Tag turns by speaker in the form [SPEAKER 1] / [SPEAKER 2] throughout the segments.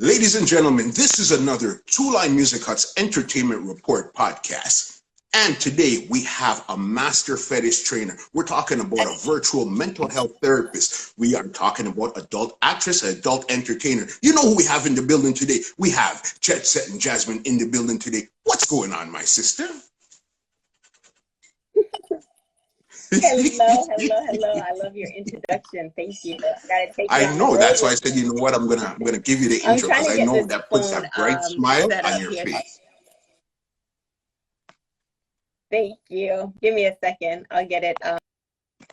[SPEAKER 1] Ladies and gentlemen, this is another Two Line Music Hut's Entertainment Report podcast. And today we have a master fetish trainer. We're talking about a virtual mental health therapist. We are talking about adult actress, adult entertainer. You know who we have in the building today? We have Jet Set and Jasmine in the building today. What's going on, my sister?
[SPEAKER 2] Hello. I love your introduction. Thank you.
[SPEAKER 1] I know. That's why I said, you know what? I'm gonna give you the intro because I know that puts that bright smile on your face.
[SPEAKER 2] Thank you. Give me a second. I'll get it.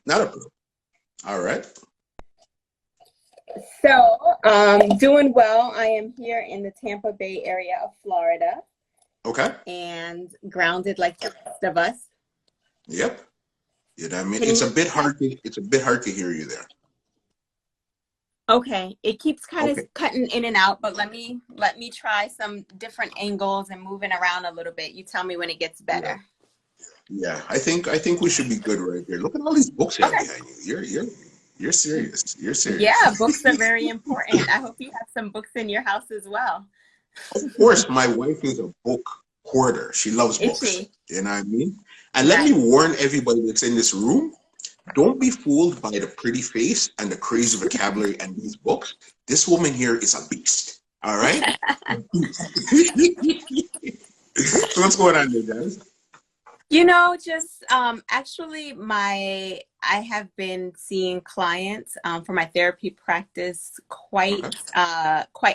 [SPEAKER 1] Not a problem. All right.
[SPEAKER 2] So, doing well. I am here in the Tampa Bay area of Florida.
[SPEAKER 1] Okay.
[SPEAKER 2] And grounded like the rest of us.
[SPEAKER 1] Yep. You know what I mean? It's a bit hard to hear you there.
[SPEAKER 2] Okay. It keeps kind of cutting in and out, but let me try some different angles and moving around a little bit. You tell me when it gets better.
[SPEAKER 1] Yeah. I think we should be good right here. Look at all these books here behind you. You're serious. You're serious.
[SPEAKER 2] Yeah, books are very important. I hope you have some books in your house as well.
[SPEAKER 1] Of course, my wife is a book hoarder. She loves books. You know what I mean? And let me warn everybody that's in this room, don't be fooled by the pretty face and the crazy vocabulary and these books. This woman here is a beast. All right? So what's going on there, guys?
[SPEAKER 2] You know, just actually I have been seeing clients for my therapy practice quite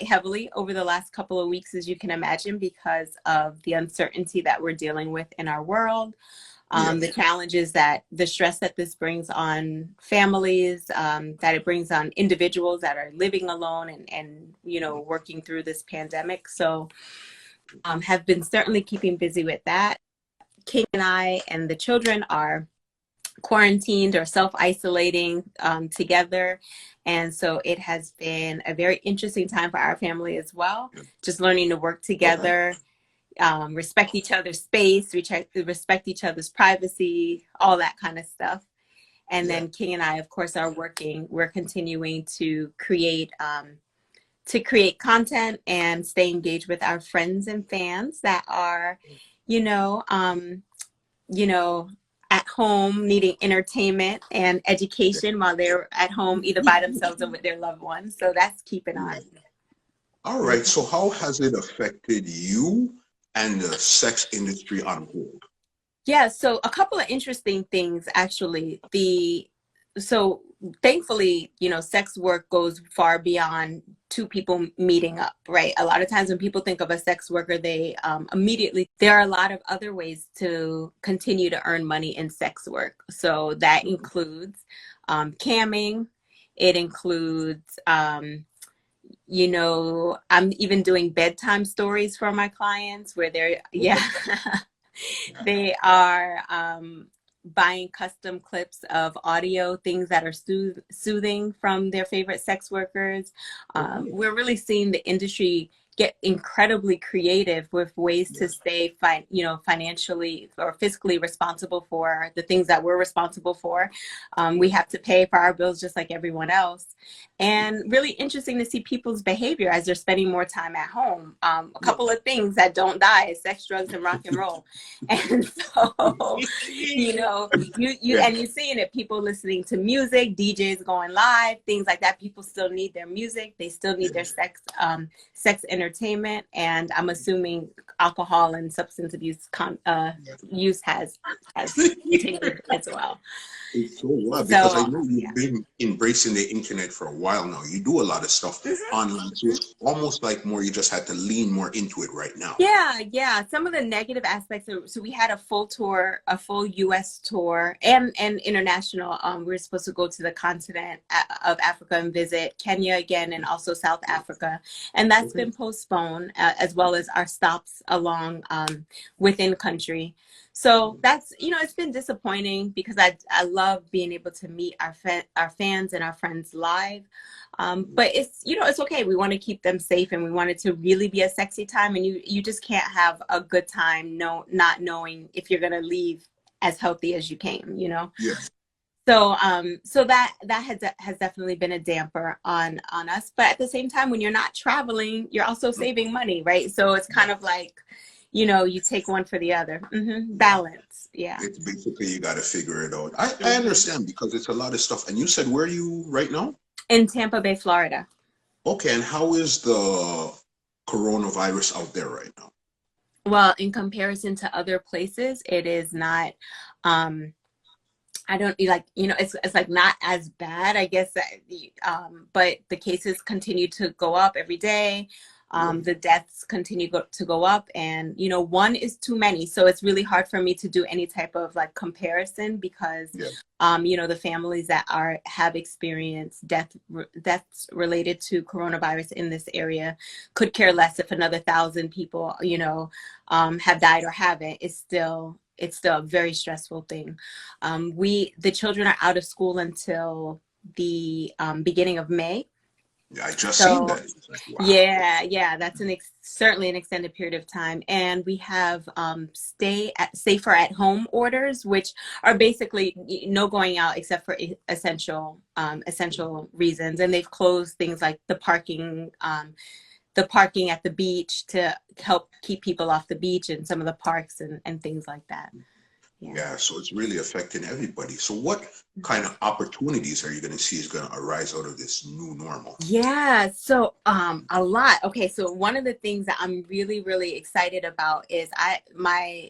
[SPEAKER 2] heavily over the last couple of weeks, as you can imagine, because of the uncertainty that we're dealing with in our world. The challenges the stress that this brings on families, that it brings on individuals that are living alone and you know, working through this pandemic. So have been certainly keeping busy with that. King and I and the children are quarantined or self-isolating together. And so it has been a very interesting time for our family as well. Just learning to work together. Respect each other's space, respect each other's privacy, all that kind of stuff. And then King and I, of course, are working. We're continuing to create content and stay engaged with our friends and fans that are, you know, at home needing entertainment and education while they're at home, either by themselves or with their loved ones. So that's keeping on.
[SPEAKER 1] All right. So how has it affected you and the sex industry on hold?
[SPEAKER 2] Yeah, so a couple of interesting things, actually. So thankfully, you know, sex work goes far beyond two people meeting up, right? A lot of times when people think of a sex worker, they immediately, there are a lot of other ways to continue to earn money in sex work. So that includes camming. It includes you know, I'm even doing bedtime stories for my clients where they are buying custom clips of audio, things that are soothing from their favorite sex workers. We're really seeing the industry get incredibly creative with ways to stay financially or fiscally responsible for the things that we're responsible for. We have to pay for our bills just like everyone else. And really interesting to see people's behavior as they're spending more time at home. A couple of things that don't die is sex, drugs, and rock and roll. And so, you know, you're seeing it, people listening to music, DJs going live, things like that. People still need their music. They still need their sex entertainment. And I'm assuming alcohol and substance abuse use has continued as well.
[SPEAKER 1] It's so wild because I know you've been embracing the internet for a while now. You do a lot of stuff online, so it's almost like more you just had to lean more into it right now.
[SPEAKER 2] Yeah. Some of the negative aspects. So we had a full tour, a full U.S. tour, and international. We were supposed to go to the continent of Africa and visit Kenya again, and also South Africa, and that's been postponed, as well as our stops along within country. So that's, you know, it's been disappointing because I love being able to meet our fans and our friends live. But it's, you know, it's okay. We want to keep them safe and we want it to really be a sexy time. And you just can't have a good time not knowing if you're going to leave as healthy as you came, you know?
[SPEAKER 1] Yes.
[SPEAKER 2] So that has definitely been a damper on us. But at the same time, when you're not traveling, you're also saving money, right? So it's kind of like, you take one for the other. Balance. Yeah.
[SPEAKER 1] It's basically you got to figure it out. I understand because it's a lot of stuff. And you said, where are you right now?
[SPEAKER 2] In Tampa Bay, Florida.
[SPEAKER 1] Okay, and how is the coronavirus out there right now?
[SPEAKER 2] Well, in comparison to other places, it is not, I don't like, it's like not as bad, I guess, but the cases continue to go up every day. The deaths continue to go up, and, one is too many. So it's really hard for me to do any type of like comparison because, the families that have experienced deaths related to coronavirus in this area could care less if another 1,000 people, have died or haven't. It's still a very stressful thing. The children are out of school until the beginning of May.
[SPEAKER 1] Yeah, I just seen that. Like, wow.
[SPEAKER 2] Yeah, that's certainly an extended period of time. And we have safer at home orders, which are basically no going out except for essential reasons. And they've closed things like the parking at the beach to help keep people off the beach and some of the parks and things like that.
[SPEAKER 1] Yeah, so it's really affecting everybody. So what kind of opportunities are you going to see is going to arise out of this new normal?
[SPEAKER 2] Yeah, so a lot. Okay, so one of the things that I'm really, really excited about is my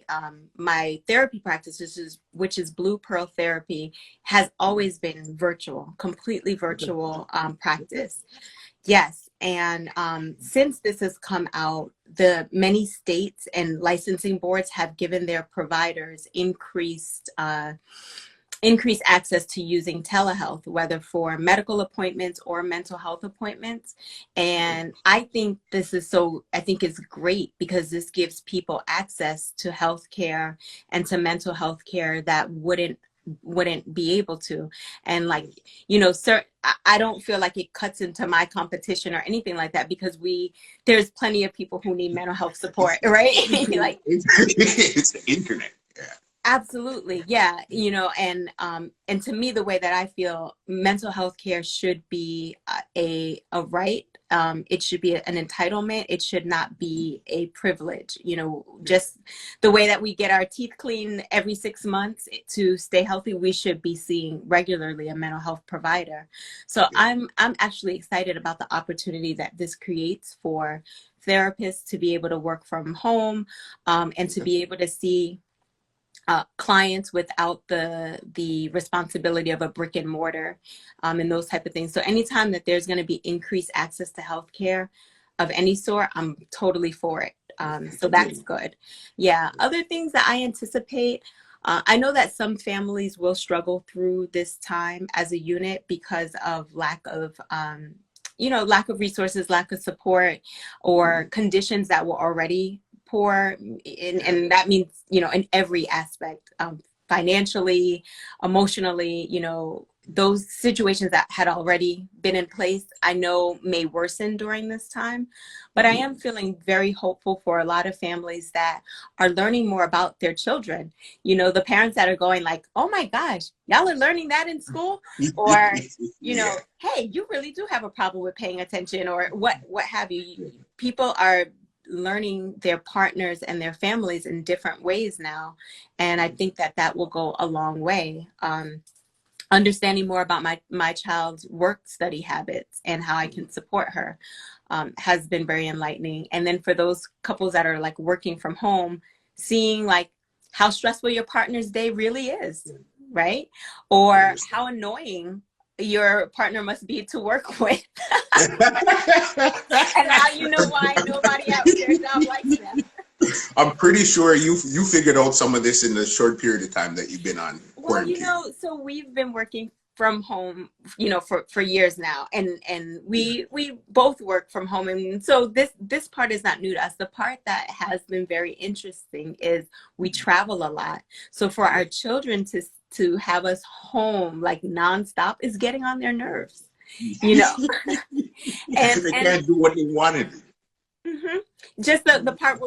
[SPEAKER 2] therapy practice, which is Blue Pearl Therapy, has always been virtual, completely virtual practice. Yes. And since this has come out, the many states and licensing boards have given their providers increased access to using telehealth, whether for medical appointments or mental health appointments. And I think it's great because this gives people access to healthcare and to mental health care that wouldn't be able to. And like, I don't feel like it cuts into my competition or anything like that because there's plenty of people who need mental health support, right? Like,
[SPEAKER 1] it's the internet. Yeah.
[SPEAKER 2] Absolutely. Yeah. And to me, the way that I feel mental health care should be a right. It should be an entitlement. It should not be a privilege. Just the way that we get our teeth cleaned every 6 months to stay healthy, we should be seeing regularly a mental health provider. So I'm actually excited about the opportunity that this creates for therapists to be able to work from home and to be able to see clients without the responsibility of a brick and mortar and those type of things. So anytime that there's going to be increased access to healthcare of any sort, I'm totally for it. So that's good. Yeah. Other things that I anticipate, I know that some families will struggle through this time as a unit because of lack of resources, lack of support, or conditions that were already poor, and that means in every aspect, financially, emotionally, those situations that had already been in place, I know may worsen during this time. But I am feeling very hopeful for a lot of families that are learning more about their children. The parents that are going like, oh my gosh, y'all are learning that in school? Or, hey, you really do have a problem with paying attention, or what have you. People are learning their partners and their families in different ways now. And I think that will go a long way. Understanding more about my child's work study habits and how I can support her has been very enlightening. And then for those couples that are like working from home, seeing like how stressful your partner's day really is, right? Or how annoying your partner must be to work with. And now you know why nobody at their job likes them.
[SPEAKER 1] I'm pretty sure you figured out some of this in the short period of time that you've been on quarantine.
[SPEAKER 2] Well, so we've been working from home, for years now, and we both work from home, and so this part is not new to us. The part that has been very interesting is we travel a lot. So for our children to have us home like nonstop is getting on their nerves, and
[SPEAKER 1] they can't do what they wanted.
[SPEAKER 2] Mm-hmm. Just the part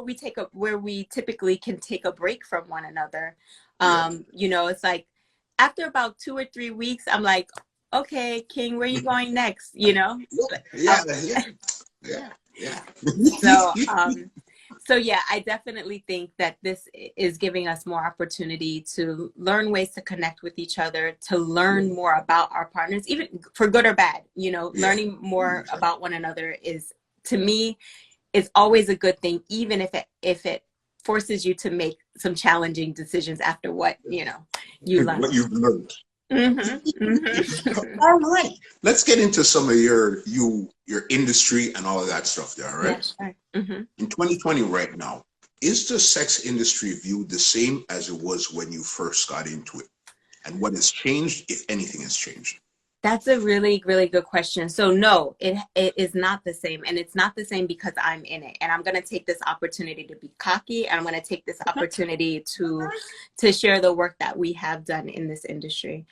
[SPEAKER 2] where we typically can take a break from one another. It's like after about 2 or 3 weeks, I'm like, okay, King, where are you going next? You know?
[SPEAKER 1] Yeah, yeah, yeah, yeah.
[SPEAKER 2] So, so yeah, I definitely think that this is giving us more opportunity to learn ways to connect with each other, to learn more about our partners, even for good or bad. You know, learning more about one another is, to me, is always a good thing, even if it forces you to make some challenging decisions after what you learn.
[SPEAKER 1] What you've learned.
[SPEAKER 2] Mm-hmm, mm-hmm.
[SPEAKER 1] All right, let's get into some of your industry and all of that stuff there. All right.
[SPEAKER 2] Yeah, sure. Mm-hmm.
[SPEAKER 1] In 2020 right now, is the sex industry viewed the same as it was when you first got into it? And what has changed, if anything has changed?
[SPEAKER 2] That's a really, really good question. So no, it is not the same. And it's not the same because I'm in it. And I'm going to take this opportunity to be cocky. And I'm going to take this opportunity to share the work that we have done in this industry.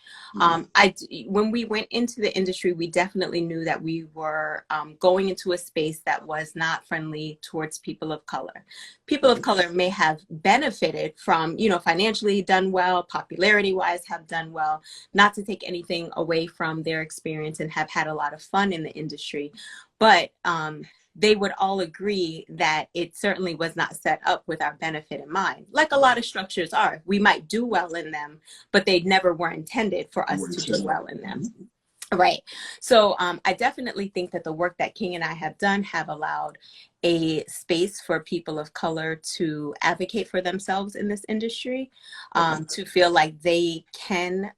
[SPEAKER 2] When we went into the industry, we definitely knew that we were going into a space that was not friendly towards people of color. People of color may have benefited from, financially done well, popularity wise have done well, not to take anything away from their experience, and have had a lot of fun in the industry. But they would all agree that it certainly was not set up with our benefit in mind. Like a lot of structures are. We might do well in them, but they never were intended for us to do well in them. Right. So I definitely think that the work that King and I have done have allowed a space for people of color to advocate for themselves in this industry, to feel like they can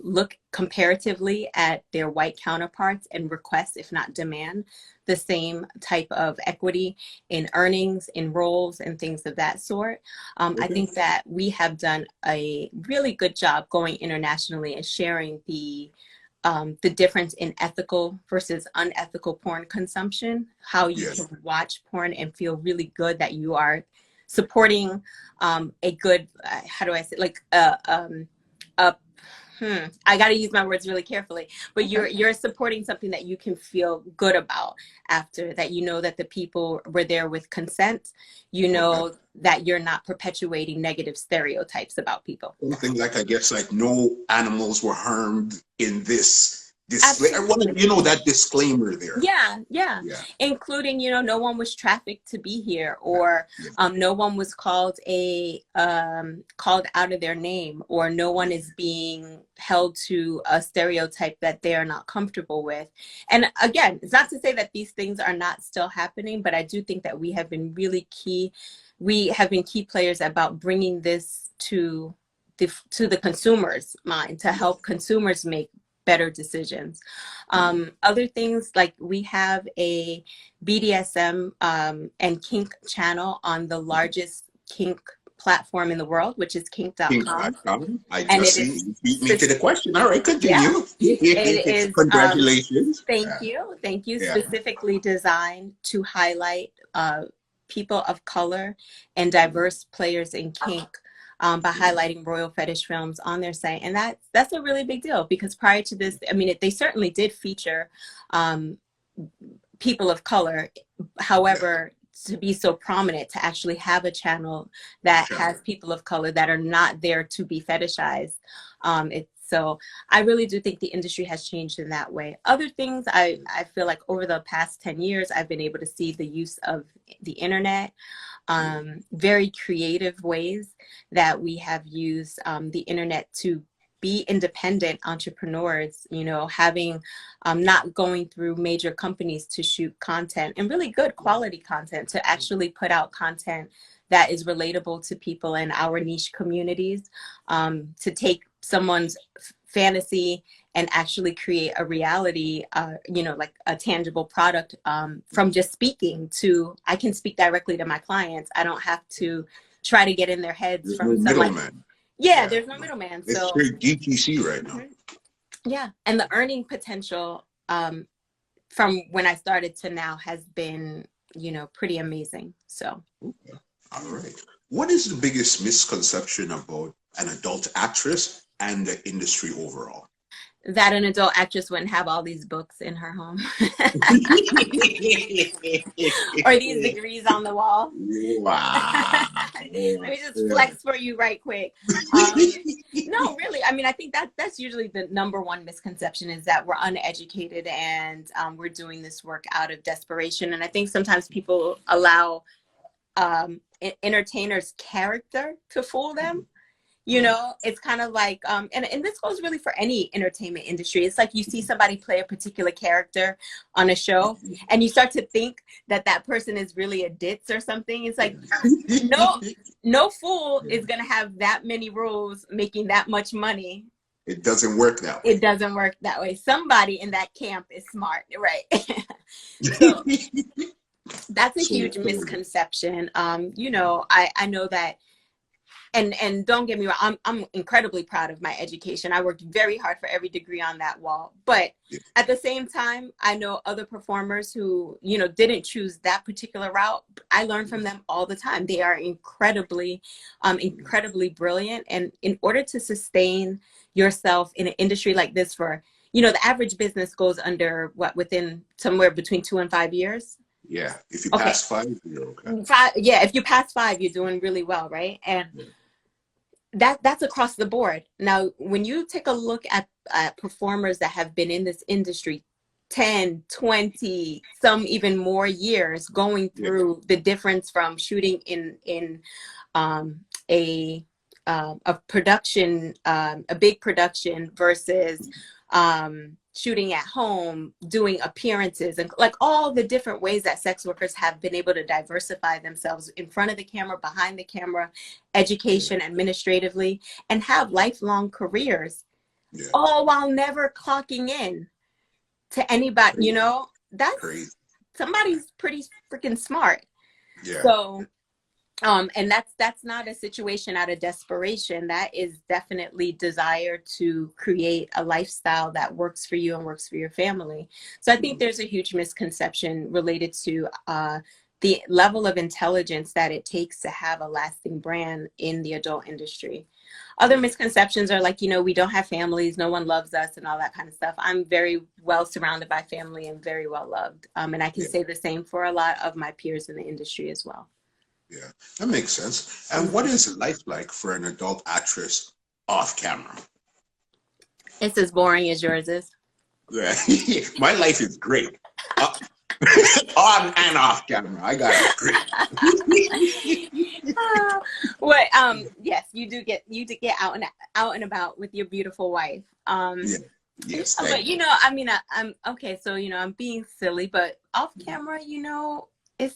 [SPEAKER 2] look comparatively at their white counterparts and request, if not demand, the same type of equity in earnings, in roles, and things of that sort. I think that we have done a really good job going internationally and sharing the difference in ethical versus unethical porn consumption, how you can watch porn and feel really good that you are supporting a good, how do I say, like I got to use my words really carefully, but you're supporting something that you can feel good about after that. You know that the people were there with consent. You know that you're not perpetuating negative stereotypes about people.
[SPEAKER 1] Something like, I guess, like no animals were harmed in this. That disclaimer there.
[SPEAKER 2] Yeah. Including, no one was trafficked to be here, or no one was called out of their name, or no one is being held to a stereotype that they are not comfortable with. And again, it's not to say that these things are not still happening, but I do think that we have been really key. We have been key players about bringing this to the consumer's mind, to help consumers make better decisions. Other things, like we have a BDSM and kink channel on the largest kink platform in the world, which is kink.com.
[SPEAKER 1] I just see you beat me to the question. All right, continue.
[SPEAKER 2] It is.
[SPEAKER 1] Congratulations.
[SPEAKER 2] Thank you. Yeah. Specifically designed to highlight people of color and diverse players in kink, by highlighting royal fetish films on their site. And that's a really big deal, because prior to this, they certainly did feature people of color. However, to be so prominent, to actually have a channel that has people of color that are not there to be fetishized, so I really do think the industry has changed in that way. Other things, I feel like over the past 10 years, I've been able to see the use of the internet, very creative ways that we have used the internet to be independent entrepreneurs, having not going through major companies to shoot content, and really good quality content, to actually put out content that is relatable to people in our niche communities, to take someone's fantasy and actually create a reality, like a tangible product, from just speaking to, I can speak directly to my clients. I don't have to try to get in their heads. There's from no middleman. There's no middleman.
[SPEAKER 1] It's straight DTC right now.
[SPEAKER 2] Yeah, and the earning potential from when I started to now has been, pretty amazing. So.
[SPEAKER 1] Okay. All right. What is the biggest misconception about an adult actress and the industry overall?
[SPEAKER 2] That an adult actress wouldn't have all these books in her home. Or these degrees on the wall.
[SPEAKER 1] Wow.
[SPEAKER 2] Let me just flex for you right quick. No, really. I mean, I think that's usually the number one misconception, is that we're uneducated and we're doing this work out of desperation. And I think sometimes people allow entertainers' character to fool them. You know, it's kind of like, and this goes really for any entertainment industry. It's like you see somebody play a particular character on a show and you start to think that that person is really a ditz or something. It's like, no fool is going to have that many roles making that much money.
[SPEAKER 1] It doesn't work that way.
[SPEAKER 2] It doesn't work that way. Somebody in that camp is smart, right? So that's a huge misconception. You know, I know that. And don't get me wrong, I'm incredibly proud of my education. I worked very hard for every degree on that wall. But at the same time, I know other performers who, you know, didn't choose that particular route. I learn from them all the time. They are incredibly brilliant. And in order to sustain yourself in an industry like this for, you know, the average business goes under within somewhere between 2 and 5 years.
[SPEAKER 1] Yeah. If you pass 5, you're okay.
[SPEAKER 2] If you pass 5, you're doing really well, right? And that's across the board. Now, when you take a look at performers that have been in this industry 10, 20, some even more years, going through the difference from shooting in a production, a big production, versus shooting at home, doing appearances, and like all the different ways that sex workers have been able to diversify themselves in front of the camera, behind the camera, education, administratively, and have lifelong careers, all while never clocking in to anybody. You know, that's crazy. Somebody's pretty freaking smart. So and that's not a situation out of desperation. That is definitely desire to create a lifestyle that works for you and works for your family. So I think there's a huge misconception related to the level of intelligence that it takes to have a lasting brand in the adult industry. Other misconceptions are like, you know, we don't have families, no one loves us, and all that kind of stuff. I'm very well surrounded by family and very well loved. And I can say the same for a lot of my peers in the industry as well.
[SPEAKER 1] Yeah, that makes sense. And what is life like for an adult actress off camera?
[SPEAKER 2] It's as boring as yours is.
[SPEAKER 1] Yeah, my life is great. On and off camera, I got it great.
[SPEAKER 2] Yes, you do get out and about with your beautiful wife.
[SPEAKER 1] Yes,
[SPEAKER 2] but you know, I mean, I'm okay. So you know, I'm being silly, but off camera, you know.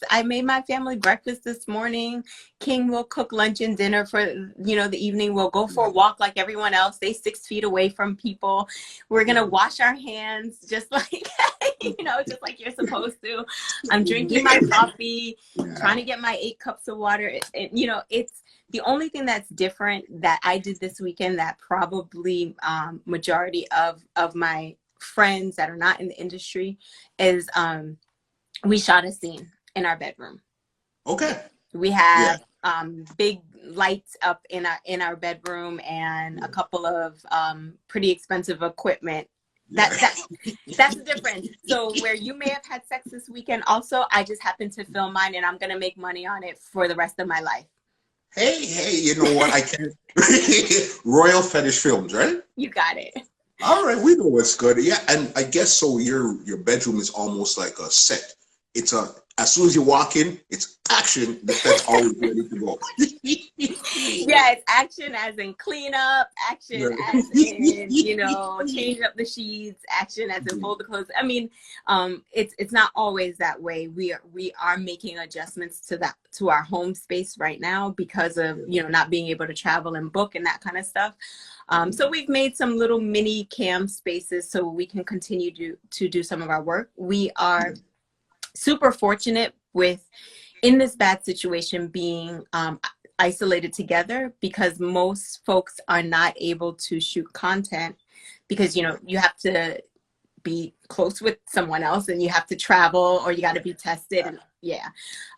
[SPEAKER 2] I made my family breakfast this morning. King will cook lunch and dinner for, you know, the evening. We'll go for a walk like everyone else. Stay 6 feet away from people. We're going to wash our hands just like, you know, just like you're supposed to. I'm drinking my coffee, trying to get my 8 cups of water. You know, it's the only thing that's different that I did this weekend that probably majority of my friends that are not in the industry is we shot a scene in our bedroom. Okay. We have big lights up in our bedroom and a couple of pretty expensive equipment. That's the difference. So where you may have had sex this weekend, also I just happened to film mine, and I'm gonna make money on it for the rest of my life.
[SPEAKER 1] Hey, you know what? I can't. Royal Fetish Films, right?
[SPEAKER 2] You got it.
[SPEAKER 1] All right, we know what's good. Yeah, and I guess so. Your bedroom is almost like a set. As soon as you walk in, it's action. That's always ready to go.
[SPEAKER 2] Yeah, it's action as in clean up, action as in, you know, change up the sheets, action as in fold the clothes. I mean, it's not always that way. We are making adjustments to our home space right now because of, you know, not being able to travel and book and that kind of stuff. So we've made some little mini cam spaces so we can continue to do some of our work. We are super fortunate with, in this bad situation, being isolated together, because most folks are not able to shoot content because, you know, you have to be close with someone else and you have to travel or you got to be tested.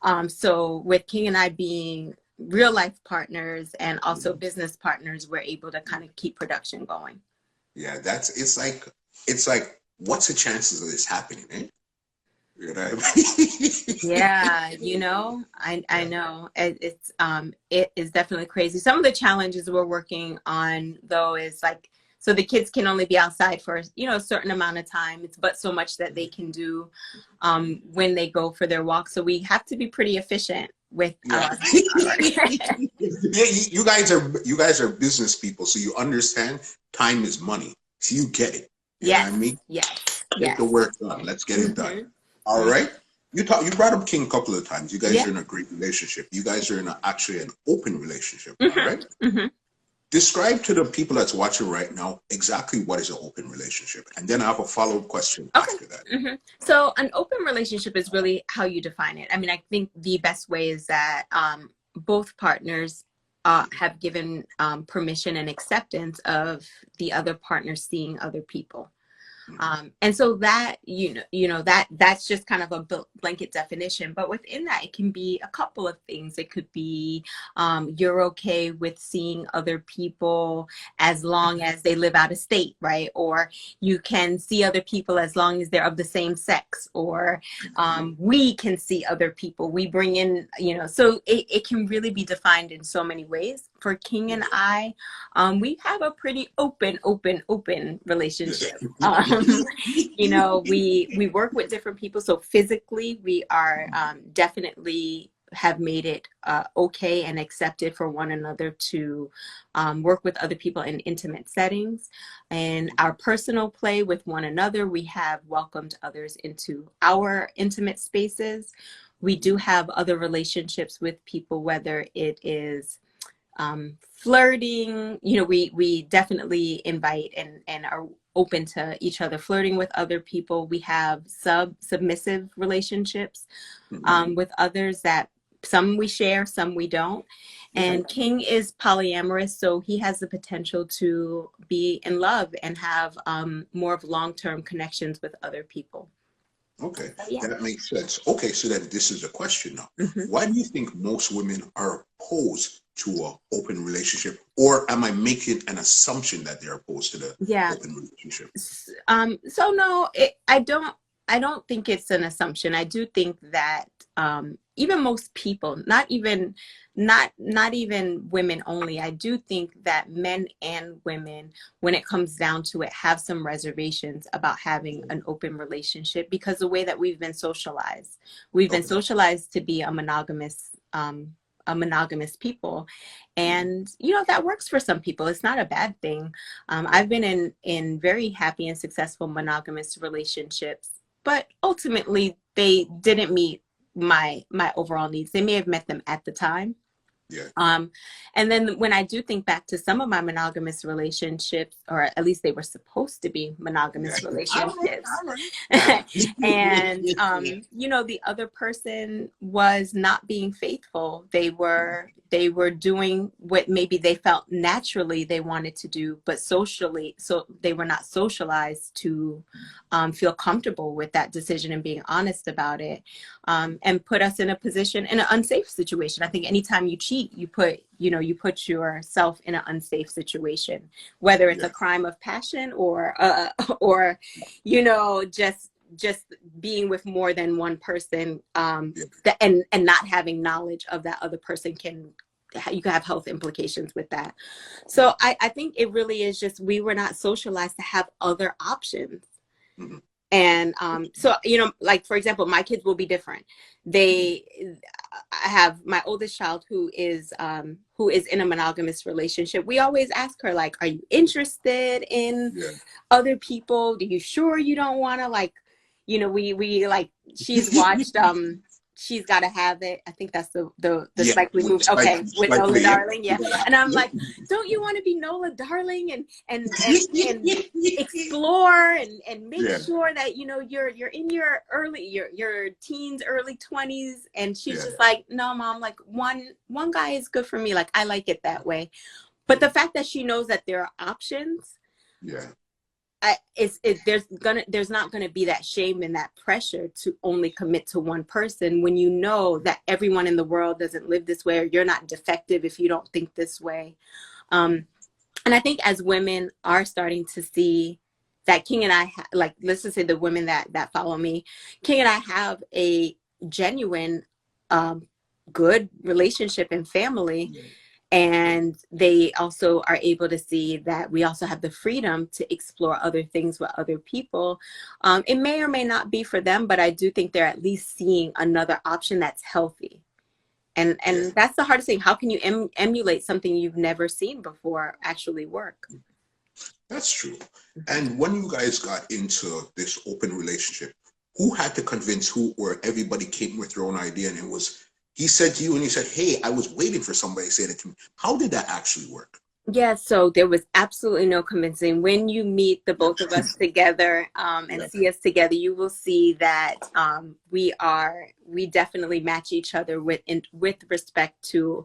[SPEAKER 2] And so with King and I being real life partners and also business partners, we're able to kind of keep production going.
[SPEAKER 1] Yeah, it's like, what's the chances of this happening, eh? You know what I mean?
[SPEAKER 2] Yeah, you know, I know it is definitely crazy. Some of the challenges we're working on though is like, so the kids can only be outside for, you know, a certain amount of time. It's but so much that they can do when they go for their walk. So we have to be pretty efficient with
[SPEAKER 1] Yeah. You guys are business people, so you understand time is money. So you get it. You know what I mean?
[SPEAKER 2] Yes.
[SPEAKER 1] Get the work done. Let's get it done. All
[SPEAKER 2] Mm-hmm.
[SPEAKER 1] right. You brought up King a couple of times. You guys
[SPEAKER 2] Yeah.
[SPEAKER 1] are in a great relationship. You guys are in actually an open relationship.
[SPEAKER 2] Mm-hmm.
[SPEAKER 1] All right.
[SPEAKER 2] Mm-hmm.
[SPEAKER 1] Describe to the people that's watching right now exactly what is an open relationship, and then I have a follow-up question after that.
[SPEAKER 2] Mm-hmm. So an open relationship is really how you define it. I mean, I think the best way is that both partners have given permission and acceptance of the other partner seeing other people. And so that, that's just kind of a blanket definition, but within that, it can be a couple of things. It could be, you're okay with seeing other people as long as they live out of state, right? Or you can see other people as long as they're of the same sex, or we can see other people. We bring in, so it can really be defined in so many ways. For King and I, we have a pretty open relationship. We work with different people. So physically, we are definitely have made it okay and accepted for one another to work with other people in intimate settings. And our personal play with one another, we have welcomed others into our intimate spaces. We do have other relationships with people, whether it is flirting, we definitely invite and are open to each other flirting with other people. We have submissive relationships with others that some we share, some we don't. And King is polyamorous, so he has the potential to be in love and have more of long-term connections with other people.
[SPEAKER 1] Okay, that makes sense. Okay, so then this is a question now. Why do you think most women are opposed to an open relationship, or am I making an assumption that they're opposed to the open relationship?
[SPEAKER 2] So no, I don't think it's an assumption. I do think that even most people, not even women only, I do think that men and women, when it comes down to it, have some reservations about having an open relationship because the way that we've been socialized. We've been socialized to be a monogamous people, and that works for some people. It's not a bad thing. I've been in very happy and successful monogamous relationships, but ultimately they didn't meet my overall needs. They may have met them at the time. And then when I do think back to some of my monogamous relationships, or at least they were supposed to be monogamous relationships, and the other person was not being faithful. They were doing what maybe they felt naturally they wanted to do, but socially, so they were not socialized to feel comfortable with that decision and being honest about it, and put us in a position, in an unsafe situation. I think anytime you cheat, you put yourself in an unsafe situation, whether it's a crime of passion or just being with more than one person, and not having knowledge of that other person you can have health implications with that. So I think it really is just, we were not socialized to have other options. And so, like, for example, my kids will be different. I have my oldest child who is in a monogamous relationship. We always ask her, like, are you interested in other people? Are you sure you don't want to, like, we like, she's watched She's Gotta Have It. I think that's the Spike Lee movie. Okay, with Nola Darling. Yeah. And I'm like, don't you want to be Nola Darling and explore and make sure that you're in your teens, early 20s? And she's just like, no, Mom, like one guy is good for me. Like, I like it that way. But the fact that she knows that there are options, there's not gonna be that shame and that pressure to only commit to one person when you know that everyone in the world doesn't live this way, or you're not defective if you don't think this way. And I think as women are starting to see that King and I, like, let's just say the women that follow me, King and I have a genuine, good relationship and family. And they also are able to see that we also have the freedom to explore other things with other people. It may or may not be for them, but I do think they're at least seeing another option that's healthy. And that's the hardest thing. How can you emulate something you've never seen before actually work?
[SPEAKER 1] That's true. And when you guys got into this open relationship, who had to convince who, or everybody came with their own idea and it was, he said to you and you said, hey, I was waiting for somebody to say that to me. How did that actually work?
[SPEAKER 2] Yeah, so there was absolutely no convincing. When you meet the both of us together, and see us together, you will see that we definitely match each other with respect to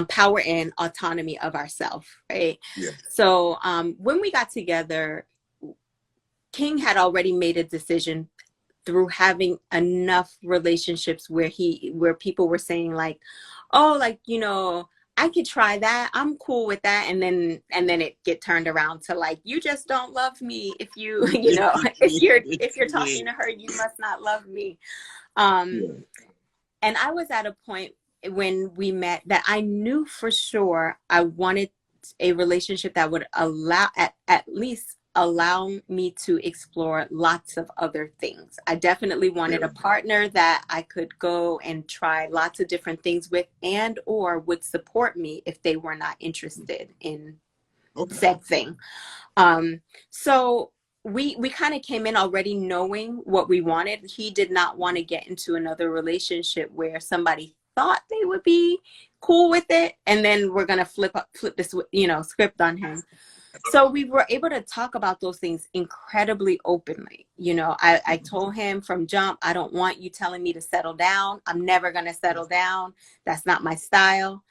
[SPEAKER 2] power and autonomy of ourselves, right?
[SPEAKER 1] Yeah.
[SPEAKER 2] So when we got together, King had already made a decision through having enough relationships where people were saying like, oh, like, you know, I could try that. I'm cool with that. And then it get turned around to like, you just don't love me. If you, you know, if you're talking to her, you must not love me. And I was at a point when we met that I knew for sure I wanted a relationship that would allow, at least allow me to explore lots of other things. I definitely wanted a partner that I could go and try lots of different things with, and or would support me if they were not interested in said thing. So we kind of came in already knowing what we wanted. He did not want to get into another relationship where somebody thought they would be cool with it, and then we're gonna flip this, you know, script on him. So we were able to talk about those things incredibly openly. You know, I told him from jump, I don't want you telling me to settle down. I'm never going to settle down. That's not my style.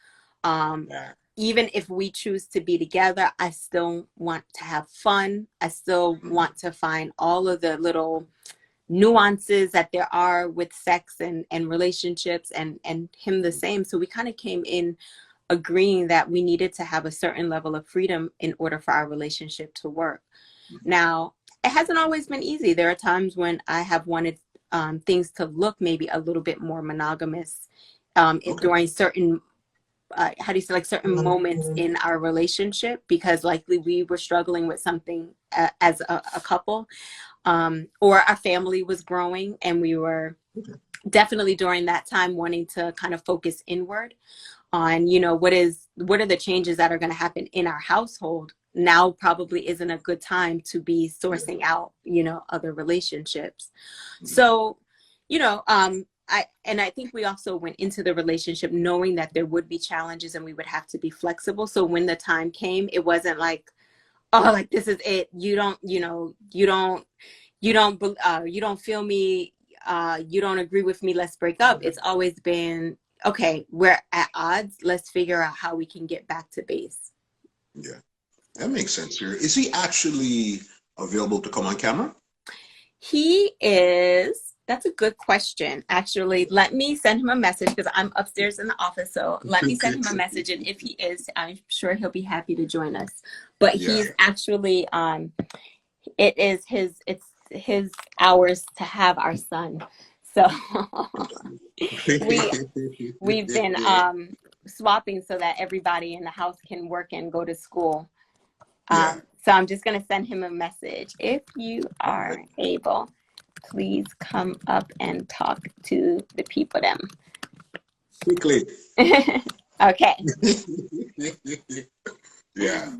[SPEAKER 2] Even if we choose to be together, I still want to have fun. I still want to find all of the little nuances that there are with sex and relationships, and him the same. So we kind of came in agreeing that we needed to have a certain level of freedom in order for our relationship to work. Now, it hasn't always been easy. There are times when I have wanted things to look maybe a little bit more monogamous during certain, how do you say, like certain moments in our relationship, because likely we were struggling with something as a couple, or our family was growing, and we were definitely during that time wanting to kind of focus inward on, you know, what are the changes that are going to happen in our household. Now probably isn't a good time to be sourcing out, you know, other relationships. So, you know, I think we also went into the relationship knowing that there would be challenges and we would have to be flexible. So when the time came, it wasn't like, oh, like this is it. You don't feel me. You don't agree with me. Let's break up. It's always been, okay, we're at odds. Let's figure out how we can get back to base.
[SPEAKER 1] Yeah, that makes sense here. Is he actually available to come on camera?
[SPEAKER 2] He is. That's a good question. Actually, let me send him a message because I'm upstairs in the office. So let me send him a message. And if he is, I'm sure he'll be happy to join us. But he's actually, it's his hours to have our son. So we've been swapping so that everybody in the house can work and go to school. So I'm just going to send him a message. If you are able, please come up and talk to the people them.
[SPEAKER 1] Quickly.
[SPEAKER 2] Okay.
[SPEAKER 1] Yeah.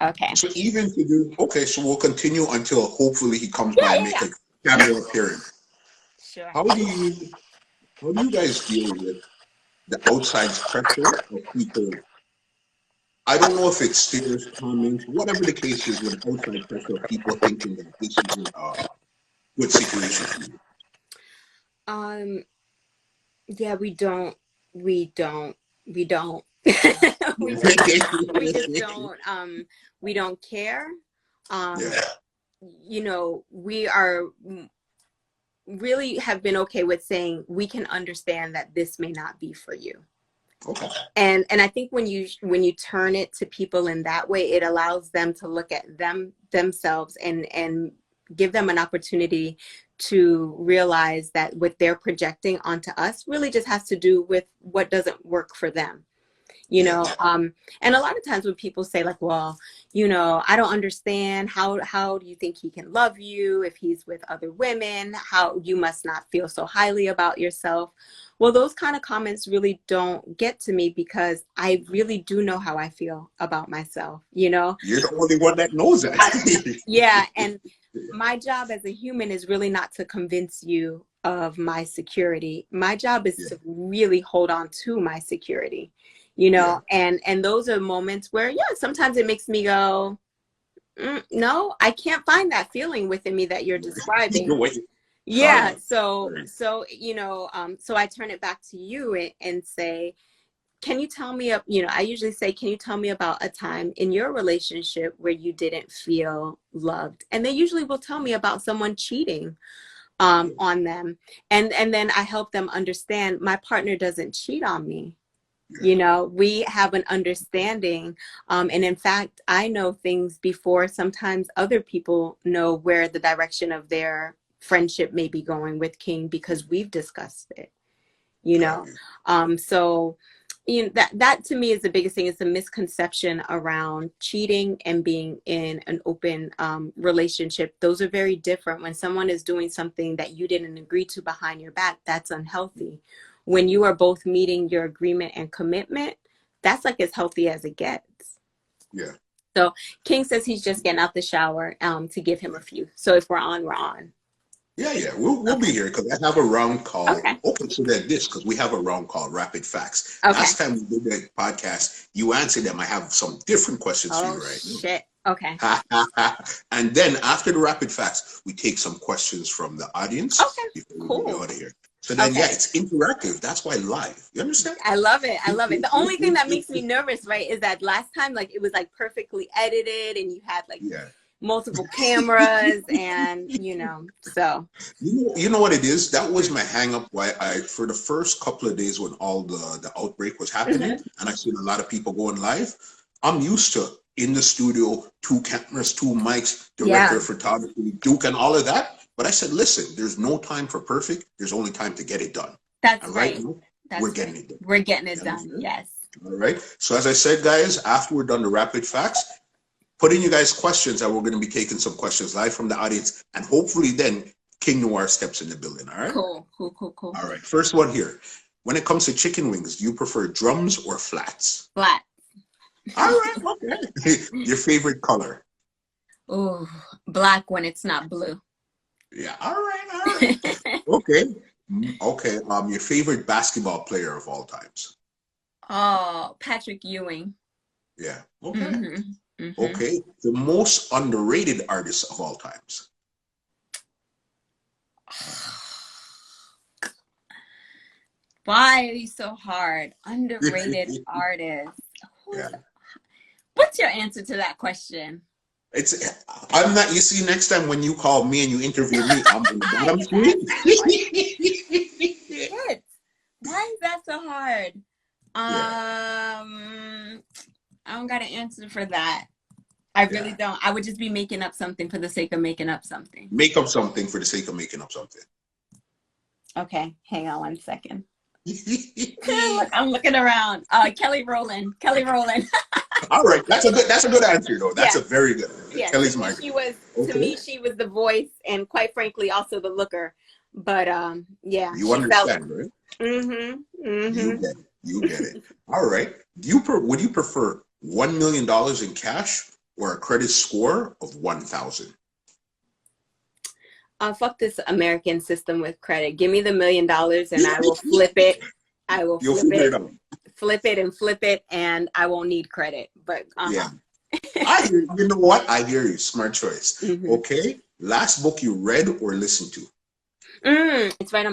[SPEAKER 2] Okay.
[SPEAKER 1] So even to do, okay, so we'll continue until hopefully he comes by and make a camera appearance.
[SPEAKER 2] Sure.
[SPEAKER 1] How do you guys deal with the outside pressure of people? I don't know if it's stares, comments, whatever the case is, with the outside pressure of people thinking that this isn't a good situation for you.
[SPEAKER 2] Yeah, we don't we just don't we don't care. You know, we are really have been okay with saying we can understand that this may not be for you.
[SPEAKER 1] Okay.
[SPEAKER 2] And I think when you turn it to people in that way, it allows them to look at themselves and give them an opportunity to realize that what they're projecting onto us really just has to do with what doesn't work for them. You know, and a lot of times when people say like, well, you know, I don't understand, how do you think he can love you if he's with other women? How you must not feel so highly about yourself. Well, those kind of comments really don't get to me because I really do know how I feel about myself, you know?
[SPEAKER 1] You're the only one that knows that.
[SPEAKER 2] Yeah. And my job as a human is really not to convince you of my security. My job is to really hold on to my security, you know, and those are moments where, sometimes it makes me go, no, I can't find that feeling within me that you're describing. Yeah. So, you know, so I turn it back to you and say, can you tell me, you know, I usually say, can you tell me about a time in your relationship where you didn't feel loved? And they usually will tell me about someone cheating on them. And then I help them understand my partner doesn't cheat on me. You know, we have an understanding. And in fact, I know things before sometimes other people know where the direction of their friendship may be going with King because we've discussed it, you know. So, you know, that to me is the biggest thing. It's a misconception around cheating and being in an open relationship. Those are very different. When someone is doing something that you didn't agree to behind your back, that's unhealthy. When you are both meeting your agreement and commitment, that's like as healthy as it gets.
[SPEAKER 1] Yeah.
[SPEAKER 2] So King says he's just getting out the shower to give him a few. So if we're on, we're on.
[SPEAKER 1] Yeah. We'll be here because I have a round call open so that because we have a round call, Rapid Facts. Last time we did the podcast, you answered them. I have some different questions for you right now.
[SPEAKER 2] Shit. Okay.
[SPEAKER 1] And then after the Rapid Facts, we take some questions from the audience.
[SPEAKER 2] Okay.
[SPEAKER 1] Before we get out of here. So then, it's interactive. That's why live. You understand?
[SPEAKER 2] I love it. I love it. The only thing that makes me nervous, right, is that last time, like, it was like perfectly edited and you had like multiple cameras and, you know, so.
[SPEAKER 1] You know what it is? That was my hang up why for the first couple of days when all the outbreak was happening and I seen a lot of people going live, I'm used to in the studio, 2 cameras, 2 mics, director of photography, Duke and all of that. But I said, listen, there's no time for perfect. There's only time to get it done.
[SPEAKER 2] That's right.
[SPEAKER 1] We're getting it done.
[SPEAKER 2] We're getting it done. Yes.
[SPEAKER 1] All right. So as I said, guys, after we're done the Rapid Facts, put in you guys questions and we're going to be taking some questions live from the audience. And hopefully then King Noire steps in the building. All right.
[SPEAKER 2] Cool.
[SPEAKER 1] All right. First one here. When it comes to chicken wings, do you prefer drums or flats?
[SPEAKER 2] Flat.
[SPEAKER 1] All right. Okay. Your favorite color?
[SPEAKER 2] Oh, black when it's not blue.
[SPEAKER 1] Yeah. All right. Okay. Your favorite basketball player of all times?
[SPEAKER 2] Oh, Patrick Ewing.
[SPEAKER 1] Yeah. Okay. Okay. The most underrated artist of all times?
[SPEAKER 2] Why are you so hard? Underrated artist. What's your answer to that question?
[SPEAKER 1] I'm not, you see, next time when you call me and you interview me, I'm in the bottom three.
[SPEAKER 2] Why is that so hard? I don't got an answer for that. I really don't. I would just be making up something for the sake of making up something.
[SPEAKER 1] Make up something for the sake of making up something.
[SPEAKER 2] Okay, hang on 1 second. I'm looking around. Kelly Rowland.
[SPEAKER 1] All right, that's a good answer though. That's a very good answer.
[SPEAKER 2] Yeah,
[SPEAKER 1] Kelly's
[SPEAKER 2] to me, she was the voice and quite frankly also the looker. But
[SPEAKER 1] you understand, right? You get it. All right. Would you prefer $1 million in cash or a credit score of 1,000?
[SPEAKER 2] Fuck this American system with credit. Give me the $1 million and I will flip it. I will flip it, and I won't need credit. But
[SPEAKER 1] I hear you. Know what? I hear you. Smart choice. Okay. Last book you read or listened to?
[SPEAKER 2] It's right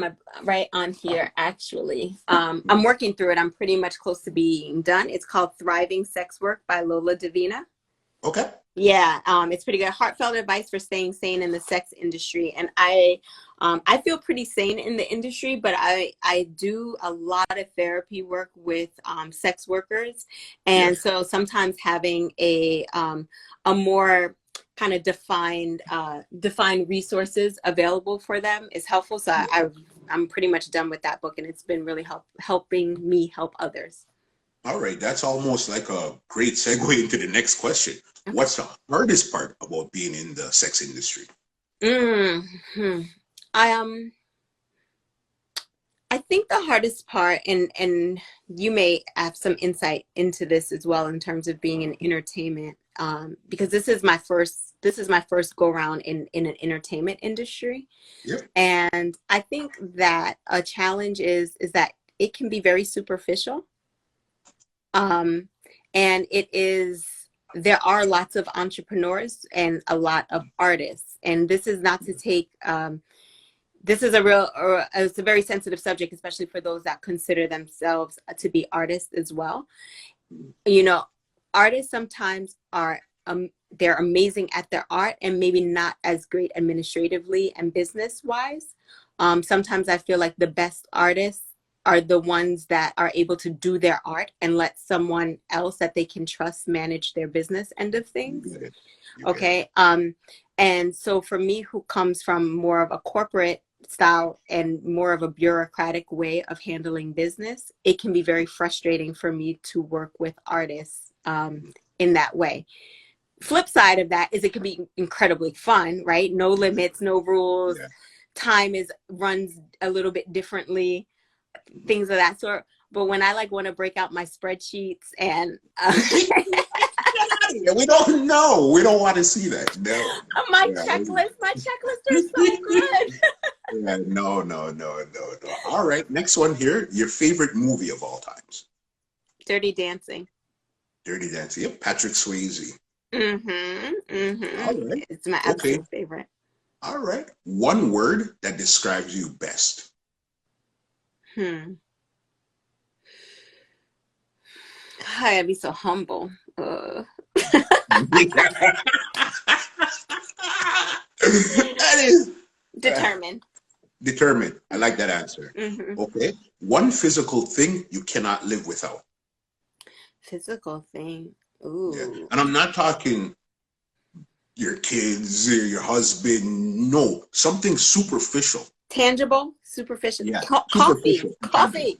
[SPEAKER 2] on here actually. I'm working through it. I'm pretty much close to being done. It's called Thriving Sex Work by Lola Davina.
[SPEAKER 1] Okay.
[SPEAKER 2] Yeah, it's pretty good. Heartfelt advice for staying sane in the sex industry. And I feel pretty sane in the industry, but I do a lot of therapy work with sex workers. And
[SPEAKER 1] Yes.
[SPEAKER 2] so sometimes having a more kind of defined resources available for them is helpful. So I'm pretty much done with that book, and it's been really helping me help others.
[SPEAKER 1] All right, that's almost like a great segue into the next question. What's the hardest part about being in the sex industry?
[SPEAKER 2] Hmm. I I think the hardest part, and you may have some insight into this as well in terms of being in entertainment, because this is my first go round in an entertainment industry,
[SPEAKER 1] Yep.
[SPEAKER 2] and I think that a challenge is that it can be very superficial, um, and there are lots of entrepreneurs and a lot of artists, and this is not to take this is it's a very sensitive subject, especially for those that consider themselves to be artists as well. You know, artists sometimes are, they're amazing at their art and maybe not as great administratively and business wise. Sometimes I feel like the best artists are the ones that are able to do their art and let someone else that they can trust manage their business end of
[SPEAKER 1] You
[SPEAKER 2] things.
[SPEAKER 1] get it. You get it.
[SPEAKER 2] Okay. And so for me, who comes from more of a corporate style and more of a bureaucratic way of handling business, it can be very frustrating for me to work with artists in that way. Flip side of that is it can be incredibly fun, right? No limits, no rules.
[SPEAKER 1] Yeah.
[SPEAKER 2] Time runs a little bit differently, things of that sort. But when I like want to break out my spreadsheets and
[SPEAKER 1] Yeah, we don't know. We don't want to see that. No.
[SPEAKER 2] my
[SPEAKER 1] Yeah.
[SPEAKER 2] checklists are so good.
[SPEAKER 1] Yeah, no, no, no, no, no. All right, next one here. Your favorite movie of all times?
[SPEAKER 2] Dirty Dancing.
[SPEAKER 1] Dirty Dancing. Yep, Patrick Swayze.
[SPEAKER 2] Mm-hmm.
[SPEAKER 1] All
[SPEAKER 2] Mm-hmm.
[SPEAKER 1] right.
[SPEAKER 2] It's my
[SPEAKER 1] Okay.
[SPEAKER 2] absolute favorite.
[SPEAKER 1] All right. One word that describes you best.
[SPEAKER 2] Hmm. God, I'd be so humble.
[SPEAKER 1] That is
[SPEAKER 2] Determined.
[SPEAKER 1] determined. I like that answer.
[SPEAKER 2] Mm-hmm.
[SPEAKER 1] Okay. One physical thing you cannot live without.
[SPEAKER 2] Physical thing.
[SPEAKER 1] Yeah.
[SPEAKER 2] Ooh.
[SPEAKER 1] And I'm not talking your kids or your husband. No, something superficial.
[SPEAKER 2] Tangible. Superficial.
[SPEAKER 1] Yeah.
[SPEAKER 2] Coffee.
[SPEAKER 1] Superficial. Tangible.
[SPEAKER 2] Coffee.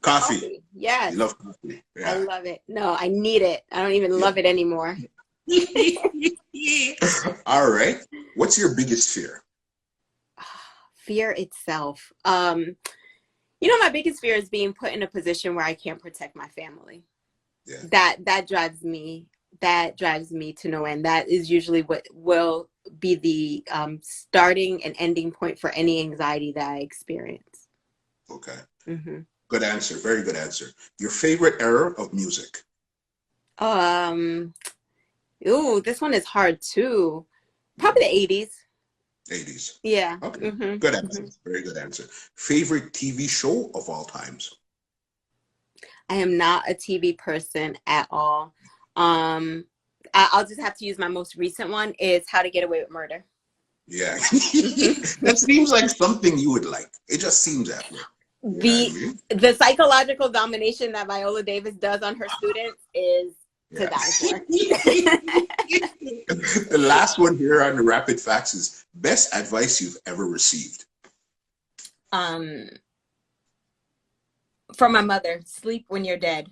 [SPEAKER 1] Coffee.
[SPEAKER 2] Coffee. Yes.
[SPEAKER 1] You love coffee.
[SPEAKER 2] I
[SPEAKER 1] Yeah.
[SPEAKER 2] love it. No, I need it. I don't even
[SPEAKER 1] Yeah.
[SPEAKER 2] love it anymore.
[SPEAKER 1] All right. What's your biggest fear?
[SPEAKER 2] Fear itself. My biggest fear is being put in a position where I can't protect my family.
[SPEAKER 1] Yeah.
[SPEAKER 2] That drives me. That drives me to no end. That is usually what will be the starting and ending point for any anxiety that I experience.
[SPEAKER 1] Okay.
[SPEAKER 2] Mm-hmm.
[SPEAKER 1] Good answer. Very good answer. Your favorite era of music?
[SPEAKER 2] Ooh, this one is hard too. Probably the 80s.
[SPEAKER 1] 80s.
[SPEAKER 2] Yeah.
[SPEAKER 1] Okay.
[SPEAKER 2] Mm-hmm.
[SPEAKER 1] Good answer.
[SPEAKER 2] Mm-hmm.
[SPEAKER 1] Very good answer. Favorite TV show of all times?
[SPEAKER 2] I am not a TV person at all. I'll just have to use my most recent one is How to Get Away with Murder.
[SPEAKER 1] Yeah. That seems like something you would like. It just seems that way. You know what I mean?
[SPEAKER 2] The psychological domination that Viola Davis does on her students is to
[SPEAKER 1] Yeah.
[SPEAKER 2] die for.
[SPEAKER 1] The last one here on the rapid facts is best advice you've ever received.
[SPEAKER 2] From my mother, sleep when you're dead.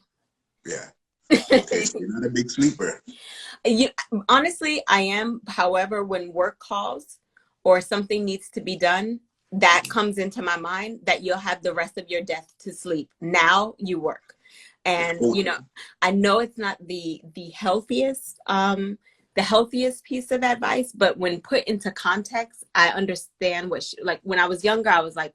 [SPEAKER 1] Yeah. Okay, so you're not a big sleeper.
[SPEAKER 2] Honestly, I am. However, when work calls or something needs to be done, that comes into my mind that you'll have the rest of your death to sleep. Now you work. And, I know it's not the healthiest, piece of advice, but when put into context, I understand like when I was younger, I was like,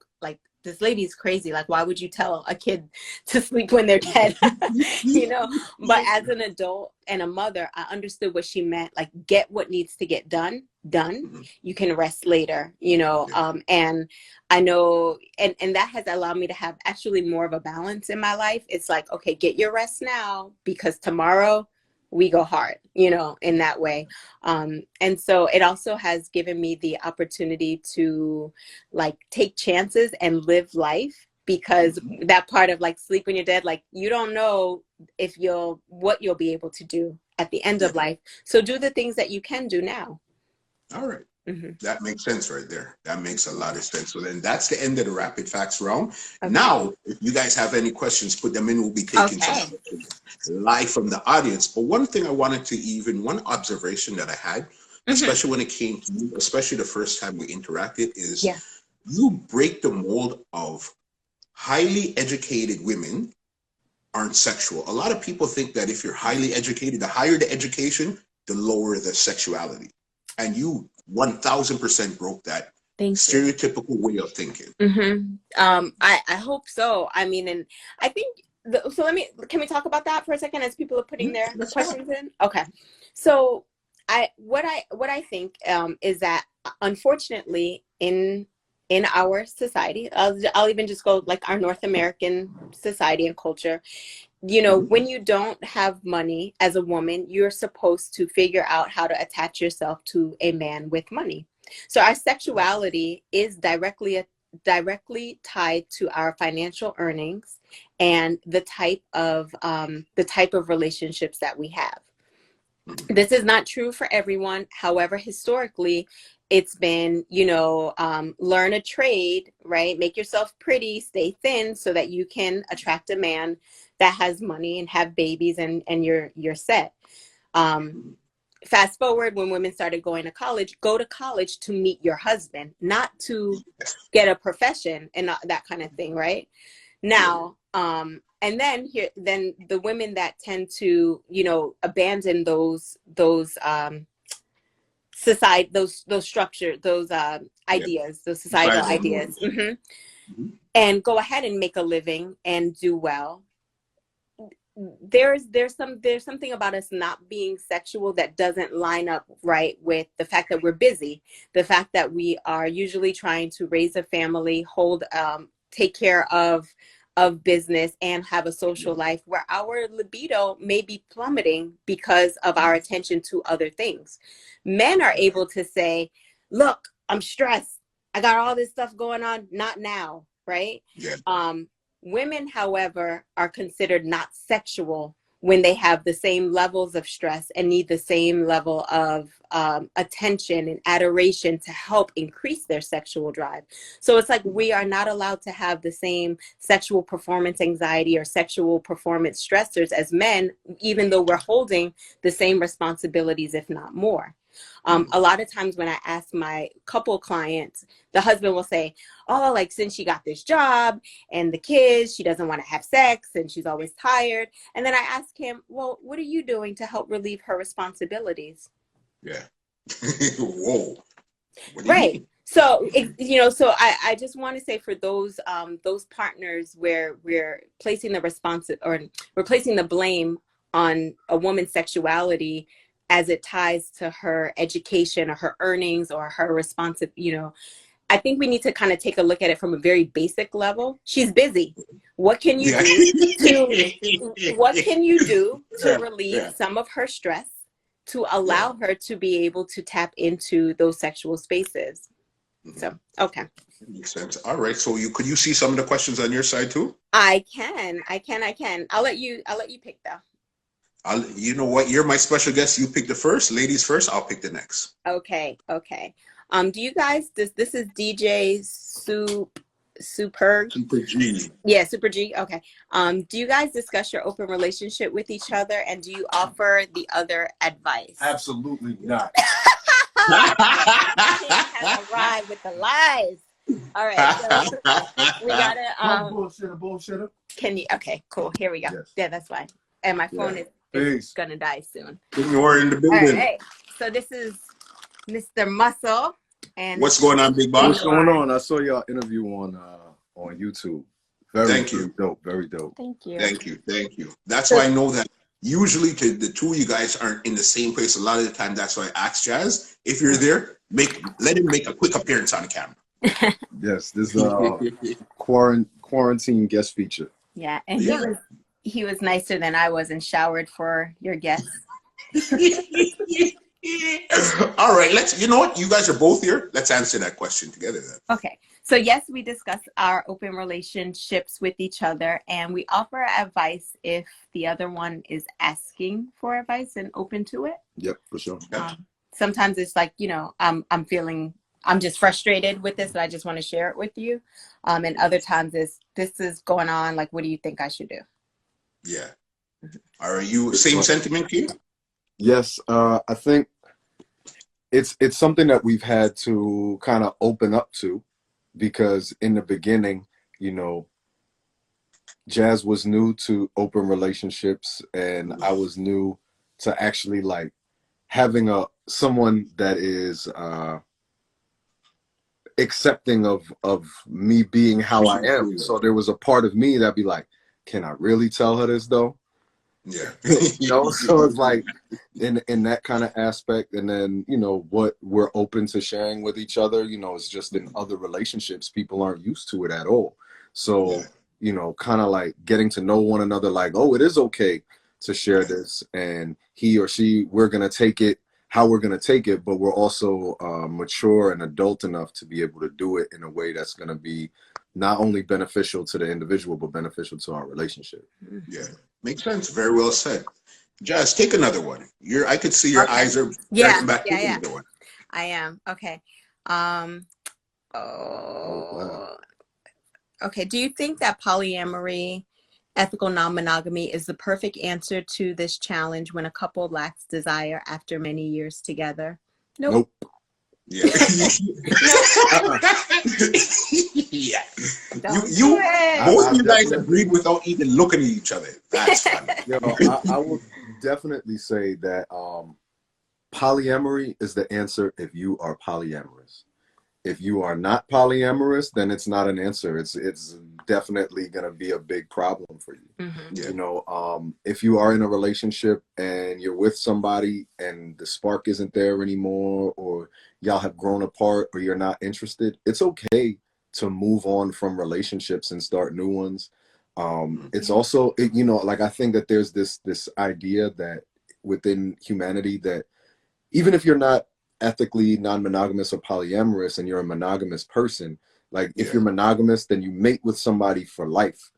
[SPEAKER 2] this lady's crazy. Like, why would you tell a kid to sleep when they're dead? But as an adult and a mother, I understood what she meant. Like, get what needs to get done. You can rest later, and I know, and that has allowed me to have actually more of a balance in my life. It's like, okay, get your rest now because tomorrow we go hard, you know, in that way. And so it also has given me the opportunity to like take chances and live life, because that part of like sleep when you're dead, like you don't know if what you'll be able to do at the end of life. So do the things that you can do now.
[SPEAKER 1] All right. That makes sense right there. That makes a lot of sense. So then that's the end of the rapid facts round. Okay. Now, if you guys have any questions, put them in. We'll be taking some live from the audience. But one thing I wanted to one observation that I had, especially when it came to you, especially the first time we interacted, is you break the mold of highly educated women aren't sexual. A lot of people think that if you're highly educated, the higher the education, the lower the sexuality. And you 1000% broke that stereotypical way of thinking.
[SPEAKER 2] I hope so. I mean, and I think so. Can we talk about that for a second as people are putting their questions in? Okay. So what I think is that unfortunately in our society, I'll even just go like our North American society and culture, you know, when you don't have money as a woman, you're supposed to figure out how to attach yourself to a man with money. So our sexuality is directly tied to our financial earnings and the type of relationships that we have. This is not true for everyone. However, historically, it's been, you know, learn a trade, right? Make yourself pretty, stay thin so that you can attract a man that has money and have babies and you're set. Fast forward, when women started going to college, go to college to meet your husband, not to get a profession and that kind of thing, right? Now, and then the women that tend to, you know, abandon those society, those structure, those ideas, those societal ideas, and go ahead and make a living and do well. There's something about us not being sexual that doesn't line up right with the fact that we're busy, the fact that we are usually trying to raise a family, take care of business and have a social life, where our libido may be plummeting because of our attention to other things. Men are able to say, look, I'm stressed, I got all this stuff going on, not now, right? Women, however, are considered not sexual when they have the same levels of stress and need the same level of attention and adoration to help increase their sexual drive. So it's like we are not allowed to have the same sexual performance anxiety or sexual performance stressors as men, even though we're holding the same responsibilities, if not more. A lot of times when I ask my couple clients, the husband will say, oh, like since she got this job and the kids, she doesn't want to have sex and she's always tired. And then I ask him, well, what are you doing to help relieve her responsibilities?
[SPEAKER 1] Whoa.
[SPEAKER 2] Right. So, you know, so I just want to say for those partners where we're placing we're placing the blame on a woman's sexuality as it ties to her education or her earnings or her you know, I think we need to kind of take a look at it from a very basic level. She's busy. What can you do to relieve some of her stress, to allow her to be able to tap into those sexual spaces? So, okay.
[SPEAKER 1] Makes sense. All right. So could you see some of the questions on your side too?
[SPEAKER 2] I can. I'll let you pick though.
[SPEAKER 1] You know what? You're my special guest. You pick the first. Ladies first. I'll pick the next.
[SPEAKER 2] Okay. Do you guys? This is DJ Super
[SPEAKER 1] G.
[SPEAKER 2] Yeah, Super G. Okay. Do you guys discuss your open relationship with each other, and do you offer the other advice?
[SPEAKER 3] Absolutely not.
[SPEAKER 2] Has arrived with the lies. All right. So we gotta.
[SPEAKER 3] Bullshitter.
[SPEAKER 2] Can you? Okay. Cool. Here we go.
[SPEAKER 3] Yes.
[SPEAKER 2] Yeah, that's fine. And my phone is gonna die soon.
[SPEAKER 1] You're in the building.
[SPEAKER 2] All right. So this is Mr. Muscle. And
[SPEAKER 1] what's going on, Big Boss?
[SPEAKER 3] What's going on? I saw your interview on YouTube. Very dope. Very dope.
[SPEAKER 2] Thank you.
[SPEAKER 1] That's why I know that usually the two of you guys aren't in the same place. A lot of the time, that's why I ask Jazz, if you're there, let him make a quick appearance on the camera.
[SPEAKER 3] Yes, this is a quarantine guest feature.
[SPEAKER 2] Yeah, and he was nicer than I was and showered for your guests.
[SPEAKER 1] All right, you know what? You guys are both here. Let's answer that question together then.
[SPEAKER 2] Okay. So yes, we discuss our open relationships with each other, and we offer advice if the other one is asking for advice and open to it.
[SPEAKER 3] Yep, for sure.
[SPEAKER 2] Sometimes it's like, I'm just frustrated with this and I just want to share it with you. And other times this is going on. Like, what do you think I should do?
[SPEAKER 1] Yeah. Are you same sentiment here?
[SPEAKER 3] Yes, I think it's something that we've had to kind of open up to, because in the beginning, Jazz was new to open relationships, and I was new to actually like having someone that is accepting of me being how I am. So there was a part of me that'd be like, can I really tell her this though?
[SPEAKER 1] Yeah.
[SPEAKER 3] So it's like in that kind of aspect. And then, what we're open to sharing with each other, it's just in other relationships, people aren't used to it at all. So, kind of like getting to know one another, like, oh, it is okay to share this, and he or she, we're going to take it how we're going to take it, but we're also mature and adult enough to be able to do it in a way that's going to be not only beneficial to the individual, but beneficial to our relationship.
[SPEAKER 1] Yeah, makes sense. Very well said. Jazz, take another one. I could see your eyes are back.
[SPEAKER 2] Yeah.
[SPEAKER 1] Another one.
[SPEAKER 2] I am. Okay.
[SPEAKER 3] Wow.
[SPEAKER 2] Okay. Do you think that polyamory, ethical non-monogamy is the perfect answer to this challenge when a couple lacks desire after many years together? Nope.
[SPEAKER 1] Yeah. Yeah.
[SPEAKER 2] Both
[SPEAKER 1] you guys agreed without even looking at each other. That's funny.
[SPEAKER 3] I will definitely say that polyamory is the answer if you are polyamorous. If you are not polyamorous, then it's not an answer. It's definitely going to be a big problem for you.
[SPEAKER 2] Mm-hmm.
[SPEAKER 1] Yeah.
[SPEAKER 3] If you are in a relationship and you're with somebody and the spark isn't there anymore, or y'all have grown apart, or you're not interested, it's okay to move on from relationships and start new ones. It's also, like, I think that there's this idea that within humanity that even if you're not ethically non-monogamous or polyamorous and you're a monogamous person, like if you're monogamous, then you mate with somebody for life,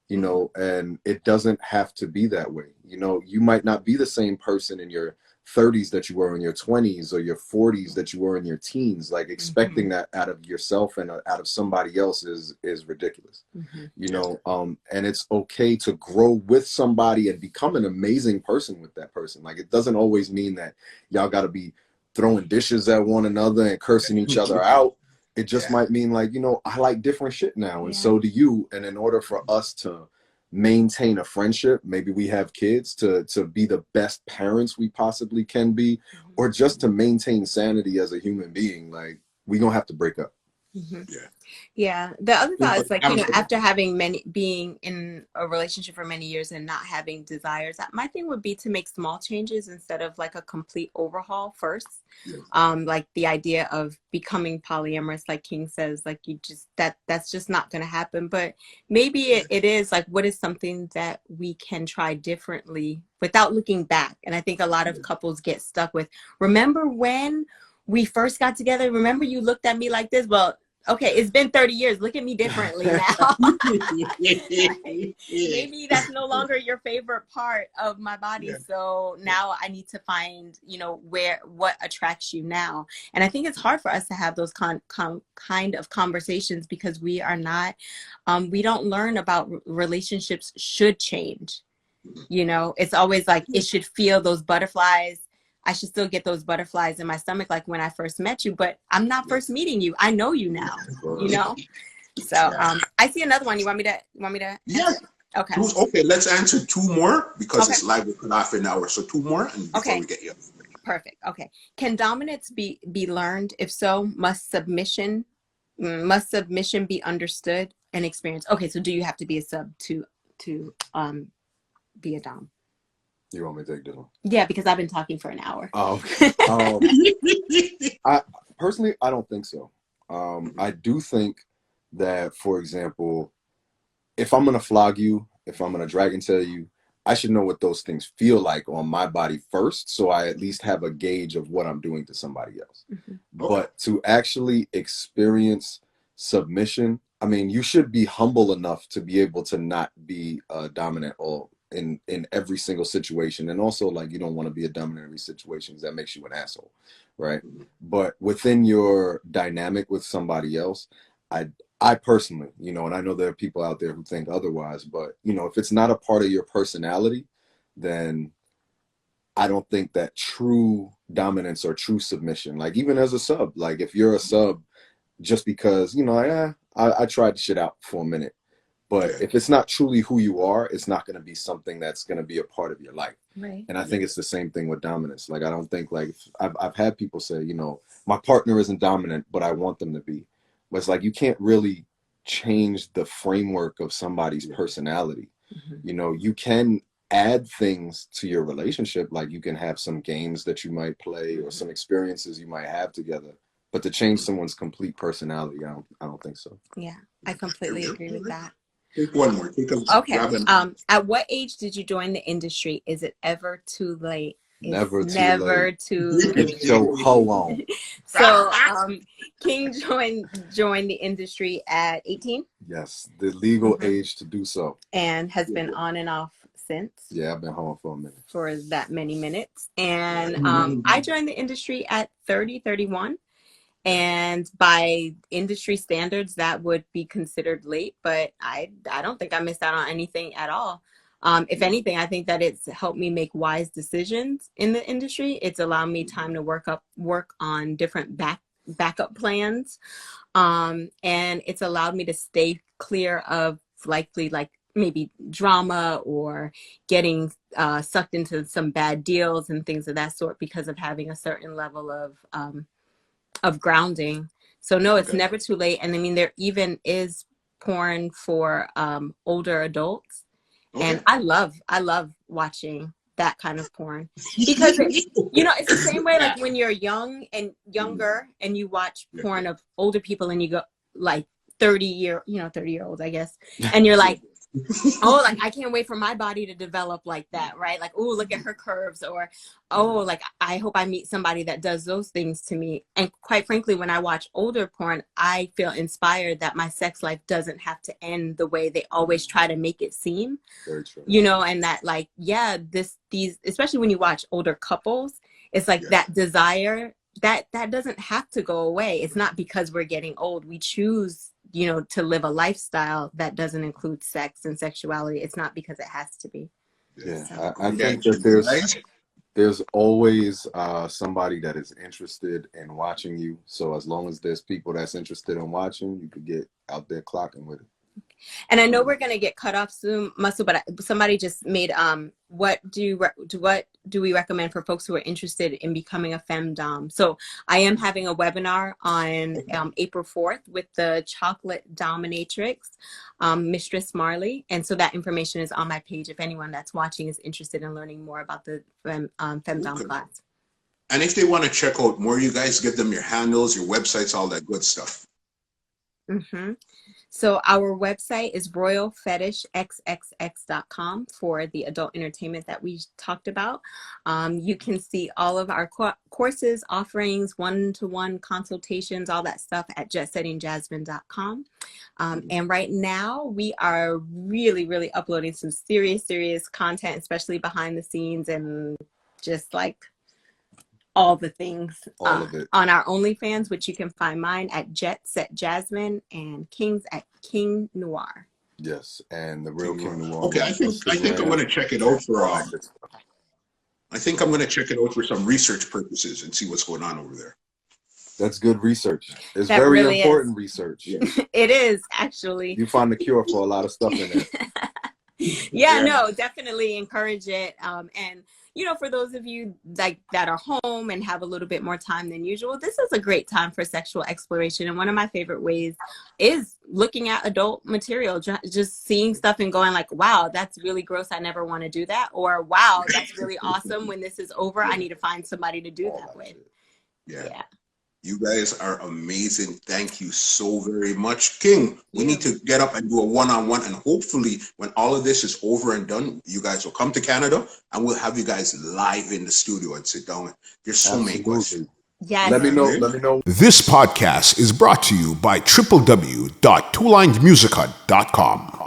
[SPEAKER 3] and it doesn't have to be that way. You might not be the same person in your 30s that you were in your 20s, or your 40s that you were in your teens. Like expecting that out of yourself and out of somebody else is ridiculous. And it's okay to grow with somebody and become an amazing person with that person. Like it doesn't always mean that y'all got to be throwing dishes at one another and cursing each other out. It just might mean like, I like different shit now, and so do you. And in order for us to maintain a friendship, maybe we have kids to be the best parents we possibly can be, or just to maintain sanity as a human being, like we gonna have to break up.
[SPEAKER 2] Yeah. The other thought is like, after being in a relationship for many years and not having desires, my thing would be to make small changes instead of like a complete overhaul first. Like the idea of becoming polyamorous, like King says, like that's just not going to happen. But maybe it is like, what is something that we can try differently without looking back? And I think a lot of couples get stuck with, remember when we first got together? Remember you looked at me like this? Well, okay, it's been 30 years. Look at me differently now. Maybe that's no longer your favorite part of my body. So now I need to find, what attracts you now. And I think it's hard for us to have those kind of conversations because we are not, we don't learn about relationships should change. It's always like it should feel those butterflies. I should still get those butterflies in my stomach like when I first met you, but I'm not first meeting you. I know you now, So I see another one. You want me to?
[SPEAKER 1] Yes.
[SPEAKER 2] Okay.
[SPEAKER 1] Okay, let's answer two more because it's live with half an hour. So two more and before we get you.
[SPEAKER 2] Perfect. Okay. Can dominance be learned? If so, must submission be understood and experienced? Okay, so do you have to be a sub to be a dom?
[SPEAKER 3] You want me to take this one?
[SPEAKER 2] Yeah, because I've been talking for an hour.
[SPEAKER 3] Oh, I personally, I don't think so. I do think that, for example, if I'm going to flog you, if I'm going to drag and tell you, I should know what those things feel like on my body first, so I at least have a gauge of what I'm doing to somebody else. But to actually experience submission, I mean, you should be humble enough to be able to not be dominant all in every single situation. And also, like, you don't want to be a dominant in every situation because that makes you an asshole, right? But within your dynamic with somebody else, I personally, you know, and I know there are people out there who think otherwise, but, you know, if it's not a part of your personality, then I don't think that true dominance or true submission, like even as a sub, like if you're a sub just because, you know, I tried shit out for a minute, but if it's not truly who you are, it's not going to be something that's going to be a part of your life.
[SPEAKER 2] Right.
[SPEAKER 3] And I think it's the same thing with dominance. Like, I don't think, like, I've had people say, you know, my partner isn't dominant, but I want them to be. But it's like, you can't really change the framework of somebody's personality. You know, you can add things to your relationship. Like, you can have some games that you might play or some experiences you might have together. But to change someone's complete personality, I don't think so.
[SPEAKER 2] Yeah, I completely agree with that.
[SPEAKER 1] Take one more.
[SPEAKER 2] Okay. At what age did you join the industry? Is it ever too late?
[SPEAKER 3] Never
[SPEAKER 2] Too late.
[SPEAKER 3] So how long?
[SPEAKER 2] So King joined the industry at 18.
[SPEAKER 3] Yes, the legal age to do so.
[SPEAKER 2] And has been on and off since.
[SPEAKER 3] Yeah, I've been home for a minute.
[SPEAKER 2] For that many minutes. And I joined the industry at 31. And by industry standards, that would be considered late, but I don't think I missed out on anything at all. If anything, I think that it's helped me make wise decisions in the industry. It's allowed me time to work on different backup plans. And it's allowed me to stay clear of likely, like, maybe drama or getting sucked into some bad deals and things of that sort because of having a certain level of grounding. So no, it's never too late. And I mean, there even is porn for older adults. And I love watching that kind of porn because you know, it's the same way like when you're younger and you watch porn of older people and you go like 30-year-olds, I guess, and you're like, oh, like, I can't wait for my body to develop like that, right? Like, oh, look at her curves, or, oh, like, I hope I meet somebody that does those things to me. And quite frankly, when I watch older porn, I feel inspired that my sex life doesn't have to end the way they always try to make it seem.
[SPEAKER 3] Very true.
[SPEAKER 2] You know, and that, like, yeah, these, especially when you watch older couples, it's like that desire that doesn't have to go away. It's not because we're getting old. We choose, you know, to live a lifestyle that doesn't include sex and sexuality. It's not because it has to be.
[SPEAKER 3] Yeah,
[SPEAKER 2] So.
[SPEAKER 3] I think that there's always somebody that is interested in watching you. So as long as there's people that's interested in watching, you could get out there clocking with it.
[SPEAKER 2] And I know we're going to get cut off soon, Muscle, but somebody just made, what do we recommend for folks who are interested in becoming a femdom? So I am having a webinar on April 4th with the chocolate dominatrix, Mistress Marley. And so that information is on my page if anyone that's watching is interested in learning more about the femdom class.
[SPEAKER 1] And if they want to check out more, you guys give them your handles, your websites, all that good stuff.
[SPEAKER 2] So our website is royalfetishxxx.com for the adult entertainment that we talked about. You can see all of our courses, offerings, one-to-one consultations, all that stuff at jetsettingjasmine.com. And right now we are really, really uploading some serious content, especially behind the scenes and just like all the things on our OnlyFans, which you can find mine at Jet Set Jasmine and King's at King Noire.
[SPEAKER 3] Yes, and the real King Noire.
[SPEAKER 1] Okay, I think I'm going to check it out for. I think I'm going to check it out for some research purposes and see what's going on over there.
[SPEAKER 3] That's good research. It's
[SPEAKER 2] that
[SPEAKER 3] very
[SPEAKER 2] really
[SPEAKER 3] important research.
[SPEAKER 1] Yeah.
[SPEAKER 2] It is, actually.
[SPEAKER 3] You find the cure for a lot of stuff in there.
[SPEAKER 2] Yeah, no, definitely encourage it. And you know, for those of you like that are home and have a little bit more time than usual, this is a great time for sexual exploration. And one of my favorite ways is looking at adult material, just seeing stuff and going like, wow, that's really gross. I never want to do that. Or wow, that's really awesome. When this is over, I need to find somebody to do that with.
[SPEAKER 1] Yeah. You guys are amazing. Thank you so very much. King, we need to get up and do a one-on-one, and hopefully when all of this is over and done, you guys will come to Canada and we'll have you guys live in the studio and sit down. There's so many questions.
[SPEAKER 2] Yes.
[SPEAKER 3] Let me know.
[SPEAKER 1] This podcast is brought to you by www.twolinesmusichut.com.